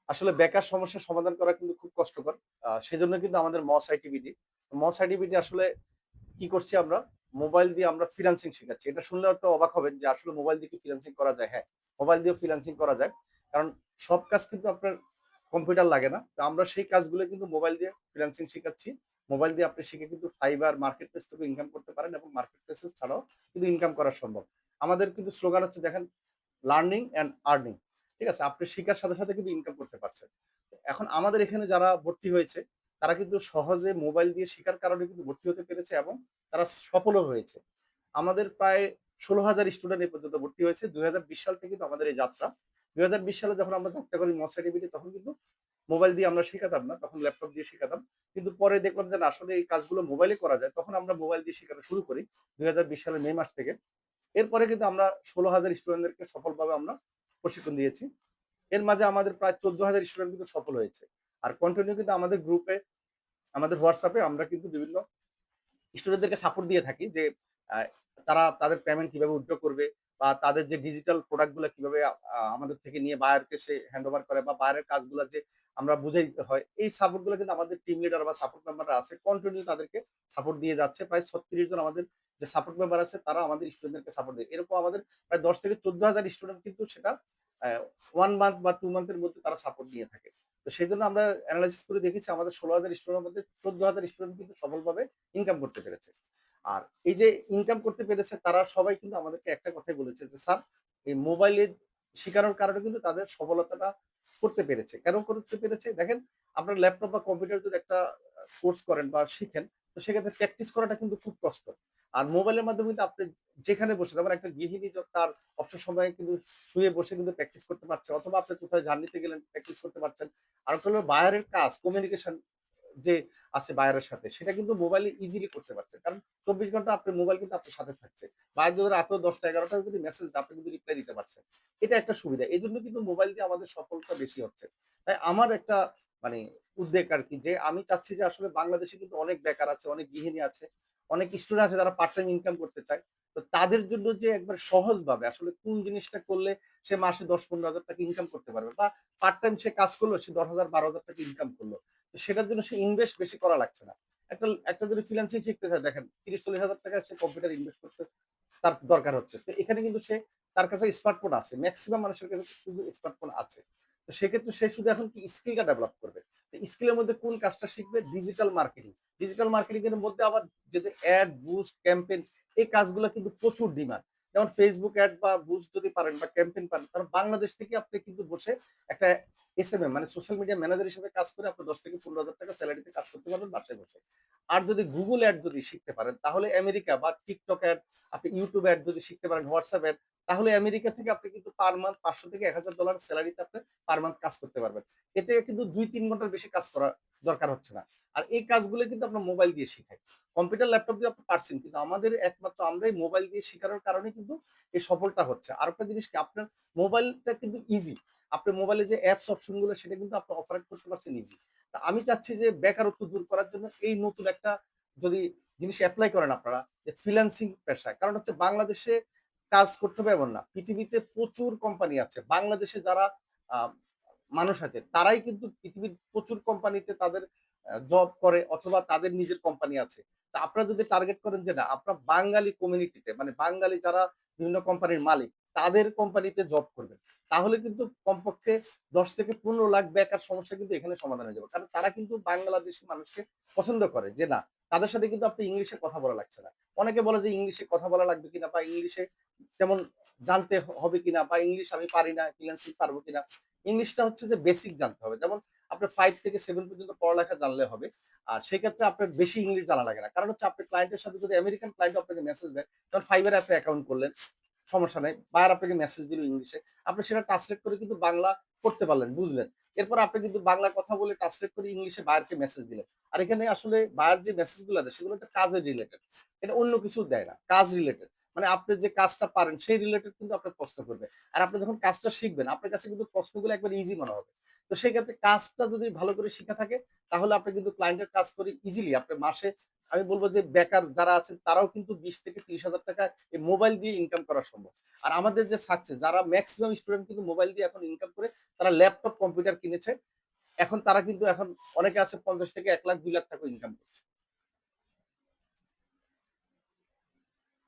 আসলে বেকার সমস্যার সমাধান করা কিন্তু খুব কষ্টকর। সেজন্য কিন্তু আমাদের মস আইটিবিডি। মস আইটিবিডি আসলে কি করছি আমরা? মোবাইল দিয়ে আমরা ফ্রিল্যান্সিং শিখাচ্ছি। এটা শুনলে হয়তো অবাক হবেন যে আসলে মোবাইল দিয়ে কি ফ্রিল্যান্সিং করা যায়? হ্যাঁ, মোবাইল দিয়েও ফ্রিল্যান্সিং করা যায়। কারণ সব কাজ কিন্তু আপনার কম্পিউটার লাগে না। তো আমরা সেই কাজগুলো কিন্তু মোবাইল দিয়ে ফ্রিল্যান্সিং শিখাচ্ছি। মোবাইল দিয়ে আপনি শিখে কিন্তু ফাইবার, মার্কেট প্লেস থেকে ইনকাম করতে পারেন এবং মার্কেট প্লেসেস ছাড়াও কিন্তু ইনকাম করা সম্ভব। আমাদের কিন্তু স্লোগান হচ্ছে দেখেন লার্নিং অ্যান্ড আর্নিং। ঠিক আছে? আপনি শিখার সাথে, সাথে কিন্তু ইনকাম করতে পারছেন। এখন আমাদের এখানে যারা ভর্তি হয়েছে, তারা কিন্তু সহজে মোবাইল দিয়ে শিখার কারণে কিন্তু ভর্তি হতে পেরেছে এবং তারা সফলও হয়েছে। আমাদের প্রায় ১৬,০০০ স্টুডেন্ট এ পর্যন্ত ভর্তি হয়েছে। ২০২০ সাল থেকে কিন্তু আমাদের এই যাত্রা। ২০২০ সালে যখন আমরা যাত্রা করি মস সার্টিফিকেটে তখন কিন্তু মোবাইল দিয়ে আমরা শিখাতাম না। তখন ল্যাপটপ দিয়ে শিখাতাম। কিন্তু পরে দেখলাম যে না আসলে এই কাজগুলো মোবাইলে করা যায়। তখন আমরা মোবাইল দিয়ে শেখানো শুরু করি। ২০২০ সালের মে মাস থেকে। এরপরে কিন্তু আমরা ১৬,০০০ স্টুডেন্টদেরকে সফলভাবে আমরা প্রশিক্ষণ দিয়েছি। এর মাঝে আমাদের প্রায় ১৪,০০০ স্টুডেন্ট কিন্তু সফল হয়েছে। আর কন্টিনিউ কিন্তু আমাদের গ্রুপে, আমাদের WhatsApp এ আমরা কিন্তু বিভিন্ন স্টুডেন্টদেরকে সাপোর্ট দিয়ে থাকি যে আ তারা তাদের পেমেন্ট কিভাবে উইথড্র করবে বা তাদের যে ডিজিটাল প্রোডাক্ট গুলা কিভাবে আমাদের থেকে নিয়ে বায়ারকে সে হ্যান্ডওভার করে বা বায়ারের কাজগুলা যে আমরা বুঝাই দিতে হয়। এই সাপোর্ট গুলো কিন্তু আমাদের টিম লিডার বা সাপোর্ট মেম্বাররা আছে কন্টিনিউ তাদেরকে সাপোর্ট দিয়ে যাচ্ছে। প্রায় ৩৬ জন আমাদের যে সাপোর্ট মেম্বার আছে তারা আমাদের স্টুডেন্টদেরকে সাপোর্ট দেয়। এরকম আমাদের প্রায় ১০ থেকে ১৪,০০০ স্টুডেন্ট কিন্তু সেটা ১ মান্থ বা ২ মান্থের মধ্যে তারা সাপোর্ট নিয়ে থাকে। তো সেজন্য আমরা এনালাইসিস করে দেখেছি আমাদের ১৬,০০০ স্টুডেন্টের মধ্যে ১৪,০০০ স্টুডেন্ট কিন্তু সফলভাবে ইনকাম করতে পেরেছে। আর এই যে ইনকাম করতে পেরেছে তারা সবাই কিন্তু আমাদেরকে একটা কথাই বলেছে যে, "স্যার এই মোবাইলে শিখানোর কারণে কিন্তু তাদের সফলতাটা করতে পেরেছে।" কেন করতে পেরেছে? দেখেন আপনার ল্যাপটপ বা কম্পিউটার যদি একটা কোর্স করেন বা শিখেন, তো সেক্ষেত্রে প্র্যাকটিস করাটা কিন্তু খুব কষ্ট। আর মোবাইলের মাধ্যমে কিন্তু আপনি যেখানে বসে যেমন একটা গৃহিণী তার অবসর সময়ে কিন্তু শুয়ে বসে কিন্তু প্র্যাকটিস করতে পারছে অথবা আপনি কোথাও জার্নিতে গেলেন প্র্যাকটিস করতে পারছেন। আরেকটা হলো বায়ারের কাজ কমিউনিকেশন যে আছে বায়ারের সাথে সেটা কিন্তু মোবাইলে ইজিলি করতে পারছেন। কারণ ২৪ ঘন্টা আপনার মোবাইল কিন্তু আপনার সাথে থাকছে। বায়ার যদি রাতেও ১০টা ১১টাও যদি মেসেজ দেয় আপনি কিন্তু রিপ্লাই দিতে পারছেন। এটা একটা সুবিধা। এজন্য কিন্তু মোবাইল দিয়ে আমাদের সফলতা বেশি হচ্ছে। তাই আমার একটা মানে উদ্বেগ আরকি যে আমি চাচ্ছি যে আসলে বাংলাদেশে কিন্তু অনেক বেকার আছে, অনেক গৃহিণী আছে, অনেক স্টুডেন্ট আছে যারা পার্ট টাইম ইনকাম করতে চায়। তো তাদের জন্য যে একবার সহজভাবে আসলে কোন জিনিসটা করলে সে মাসে ১০-১৫,০০০ টাকা ইনকাম করতে পারবে বা পার্ট টাইম সে কাজ করলো সে ১০,০০০ ১২,০০০ টাকা ইনকাম করলো। তো সেটার জন্য সে ইনভেস্ট বেশি করা লাগছে না। একটা একটা যদি ফ্রিল্যান্সিং শিখতে চায় দেখেন ৩০-৪০,০০০ টাকা সে কম্পিউটার ইনভেস্ট করতে তার দরকার হচ্ছে। তো এখানে কিন্তু সে তার কাছে স্মার্টফোন আছে। মেক্সিমাম মানুষের কাছে কিন্তু স্মার্টফোন আছে। তো সেক্ষেত্রে সে শুধু এখন কি স্কিলটা ডেভেলপ করবে। তো স্কিলের মধ্যে কোন কাজটা শিখবে? Digital marketing. ডিজিটাল মার্কেটিং এর মধ্যে আবার যদি অ্যাড, বুস্ট, ক্যাম্পেইন এই কাজগুলা কিন্তু প্রচুর ডিমান্ড। যেমন Facebook অ্যাড বা বুস্ট যদি পারেন বা ক্যাম্পেইন পারেন, তাহলে বাংলাদেশ থেকে আপনি কিন্তু বসে একটা এসএমএম মানে সোশ্যাল মিডিয়া ম্যানেজার হিসেবে কাজ করে আপনি ১০ থেকে ১৫,০০০ টাকা সেলারিতে কাজ করতে পারবেন বাসায় বসে। আর যদি Google অ্যাড যদি শিখতে পারেন তাহলে আমেরিকা বা TikTok অ্যাড, আপনি YouTube অ্যাড যদি শিখতে পারেন, WhatsApp অ্যাড তাহলে আমেরিকা থেকে আপনি কিন্তু পার মান্থ $৫০০ থেকে $১,০০০ সেলারিতে আপনি পার মান্থ কাজ করতে পারবেন। এতে কিন্তু ২-৩ ঘন্টার বেশি কাজ করা দরকার হচ্ছে না। আর এই কাজগুলো কিন্তু আমরা মোবাইল দিয়ে শিখাই। কম্পিউটার, ল্যাপটপ দিয়ে আপনি পারছেন। কিন্তু আমাদের একমাত্র আমরাই মোবাইল দিয়ে শিখানোর কারণে কিন্তু এই সফলটা হচ্ছে। আরেকটা জিনিস কি আপনার মোবাইলটা কিন্তু ইজি। আপনি মোবাইলে যে অ্যাপস অপশন গুলো সেটা কিন্তু আপনি অপারেট করতে পারছেন ইজি। তা আমি চাচ্ছি যে বেকারত্ব দূর করার জন্য এই নতুন একটা যদি জিনিস এপ্লাই করেন আপনারা যে ফ্রিল্যান্সিং পেশায়। কারণ হচ্ছে বাংলাদেশে কাজ করতে হবে এমন না। পৃথিবীতে প্রচুর কোম্পানি আছে। বাংলাদেশে যারা আ মানুষ আছে তারাই কিন্তু পৃথিবীর প্রচুর কোম্পানিতে তাদের জব করে অথবা তাদের নিজের কোম্পানি আছে। তা আপনারা যদি টার্গেট করেন যে না আপনারা বাঙালি কমিউনিটিতে মানে বাঙালি যারা বিভিন্ন কোম্পানির মালিক তাদের কোম্পানিতে জব করবেন। তাহলে কিন্তু কমপক্ষে ১০ থেকে ১৫ লাখ বেকার সমস্যা কিন্তু এখানে সমাধান হয়ে যাবে। কারণ তারা কিন্তু বাংলাদেশী মানুষকে পছন্দ করে যে না তাদের সাথে কিন্তু আপনি ইংলিশে কথা বলা লাগছে না। অনেকে বলে যে ইংলিশে কথা বলা লাগবে কিনা বা ইংলিশে তেমন জানতে হবে কিনা বা ইংলিশ আমি পারি না, ফ্রিল্যান্সিং পারবো কিনা। ইংলিশটা হচ্ছে যে বেসিক জানতে হবে। যেমন আপনার ৫ থেকে ৭ পর্যন্ত পড়ালেখা জানলে হবে। আর সেক্ষেত্রে আপনার বেশি ইংলিশ জানা লাগে না। কারণ হচ্ছে আপনি ক্লায়েন্টের সাথে যদি আমেরিকান ক্লায়েন্ট আপনাকে মেসেজ দেয়, যেমন Fiverr এ আপনি অ্যাকাউন্ট করলেন, সমস্যা নাই। বায়ার আপনাকে মেসেজ দিল ইংলিশে। আপনি সেটা ট্রান্সলেট করে কিন্তু বাংলা করতে পারলেন, বুঝলেন। এরপর আপনি কিন্তু বাংলা কথা বলে ট্রান্সলেট করে ইংলিশে বায়ারকে মেসেজ দিলেন। আর এখানে আসলে বায়ার যে মেসেজ গুলা দেয় সেগুলো হচ্ছে কাজের রিলেটেড। এটা অন্য কিছু দেয় না। কাজ রিলেটেড। মানে আপনি যে কাজটা পারেন সেই রিলেটেড কিন্তু আপনার প্রশ্ন করবে। আর আপনি যখন কাজটা শিখবেন আপনার কাছে কিন্তু প্রশ্নগুলো একবারে ইজি মনে হবে। তো সেই ক্ষেত্রে কাজটা যদি ভালো করে শিখা থাকে তাহলে আপনি কিন্তু ক্লায়েন্টের কাজ করে ইজিলি আপনি মাসে আমি বলব যে বেকার যারা আছেন তারাও কিন্তু ২০ থেকে ৩০,০০০ টাকা এই মোবাইল দিয়ে ইনকাম করা সম্ভব। আর আমাদের যে সাকসেস যারা মেক্সিমাম স্টুডেন্ট কিন্তু মোবাইল দিয়ে এখন ইনকাম করে তারা ল্যাপটপ কম্পিউটার কিনেছে। এখন তারা কিন্তু এখন অনেকে আছে ৫০ থেকে ১,০০,০০০ ৳২,০০,০০০ ইনকাম করছে।